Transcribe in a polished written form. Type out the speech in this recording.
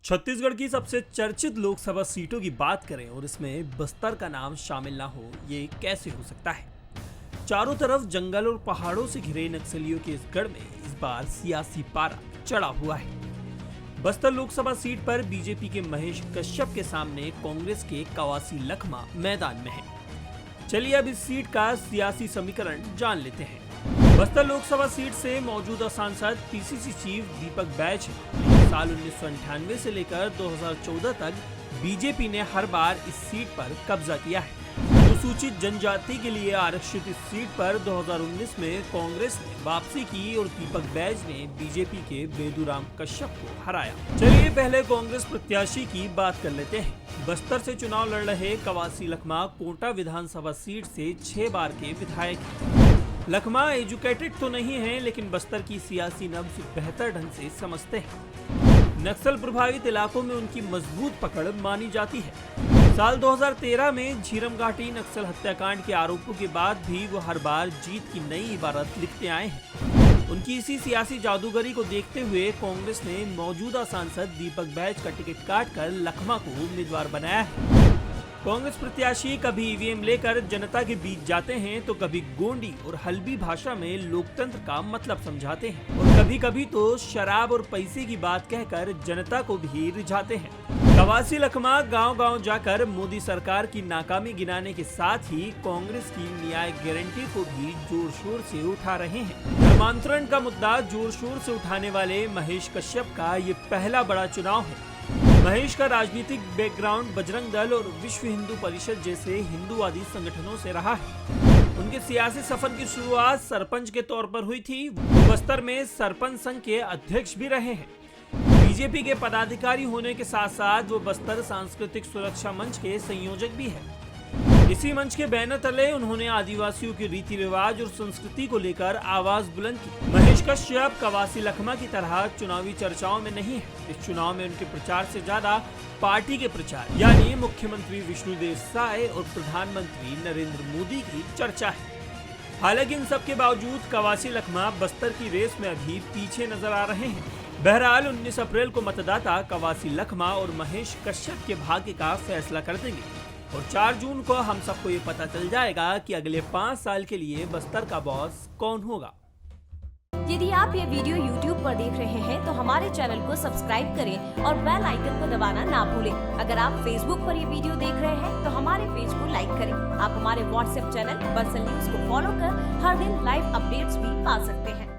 छत्तीसगढ़ की सबसे चर्चित लोकसभा सीटों की बात करें और इसमें बस्तर का नाम शामिल ना हो, ये कैसे हो सकता है। चारों तरफ जंगल और पहाड़ों से घिरे नक्सलियों के इस गढ़ में इस बार सियासी पारा चढ़ा हुआ है। बस्तर लोकसभा सीट पर बीजेपी के महेश कश्यप के सामने कांग्रेस के कवासी लखमा मैदान में है। चलिए अब इस सीट का सियासी समीकरण जान लेते हैं। बस्तर लोकसभा सीट से मौजूदा सांसद पीसीसी चीफ दीपक बैज है। साल 1998 से लेकर 2014 तक बीजेपी ने हर बार इस सीट पर कब्जा किया है। अनुसूचित जनजाति के लिए आरक्षित इस सीट पर 2019 में कांग्रेस ने वापसी की और दीपक बैज ने बीजेपी के बेदूराम कश्यप को हराया। चलिए पहले कांग्रेस प्रत्याशी की बात कर लेते हैं। बस्तर से चुनाव लड़ रहे कवासी लखमा कोटा विधानसभा सीट से 6 बार के विधायक हैं। लखमा एजुकेटेड तो नहीं है, लेकिन बस्तर की सियासी नब्ज बेहतर ढंग से समझते हैं। नक्सल प्रभावित इलाकों में उनकी मजबूत पकड़ मानी जाती है। साल 2013 में झीरम घाटी नक्सल हत्याकांड के आरोपों के बाद भी वो हर बार जीत की नई इबारत लिखते आए हैं। उनकी इसी सियासी जादूगरी को देखते हुए कांग्रेस ने मौजूदा सांसद दीपक बैज का टिकट काटकर लखमा को उम्मीदवार बनाया है। कांग्रेस प्रत्याशी कभी ईवीएम लेकर जनता के बीच जाते हैं तो कभी गोंडी और हल्बी भाषा में लोकतंत्र का मतलब समझाते हैं और कभी कभी तो शराब और पैसे की बात कहकर जनता को भी रिझाते हैं। कवासी लखमा गांव-गांव जाकर मोदी सरकार की नाकामी गिनाने के साथ ही कांग्रेस की न्याय गारंटी को भी जोर शोर से उठा रहे हैं। धर्मांतरण का मुद्दा जोर शोर से उठाने वाले महेश कश्यप का ये पहला बड़ा चुनाव है। महेश का राजनीतिक बैकग्राउंड बजरंग दल और विश्व हिंदू परिषद जैसे हिंदूवादी संगठनों से रहा है। उनके सियासी सफर की शुरुआत सरपंच के तौर पर हुई थी। वो बस्तर में सरपंच संघ के अध्यक्ष भी रहे हैं। बीजेपी के पदाधिकारी होने के साथ साथ वो बस्तर सांस्कृतिक सुरक्षा मंच के संयोजक भी है। इसी मंच के बैनर तले उन्होंने आदिवासियों के रीति रिवाज और संस्कृति को लेकर आवाज बुलंद की। महेश कश्यप कवासी लखमा की तरह चुनावी चर्चाओं में नहीं है। इस चुनाव में उनके प्रचार से ज्यादा पार्टी के प्रचार यानी मुख्यमंत्री विष्णुदेव साय और प्रधानमंत्री नरेंद्र मोदी की चर्चा है। हालांकि इन सब के बावजूद कवासी लखमा बस्तर की रेस में अभी पीछे नजर आ रहे हैं। बहरहाल 19 अप्रैल को मतदाता कवासी लखमा और महेश कश्यप के भाग्य का फैसला कर देंगे और 4 जून को हम सबको ये पता चल जाएगा कि अगले 5 साल के लिए बस्तर का बॉस कौन होगा। यदि आप ये वीडियो YouTube पर देख रहे हैं तो हमारे चैनल को सब्सक्राइब करें और बेल आइकन को दबाना ना भूलें। अगर आप Facebook पर ये वीडियो देख रहे हैं तो हमारे पेज को लाइक करें। आप हमारे WhatsApp चैनल बंसल न्यूज को फॉलो कर हर दिन लाइव अपडेट्स भी पा सकते हैं।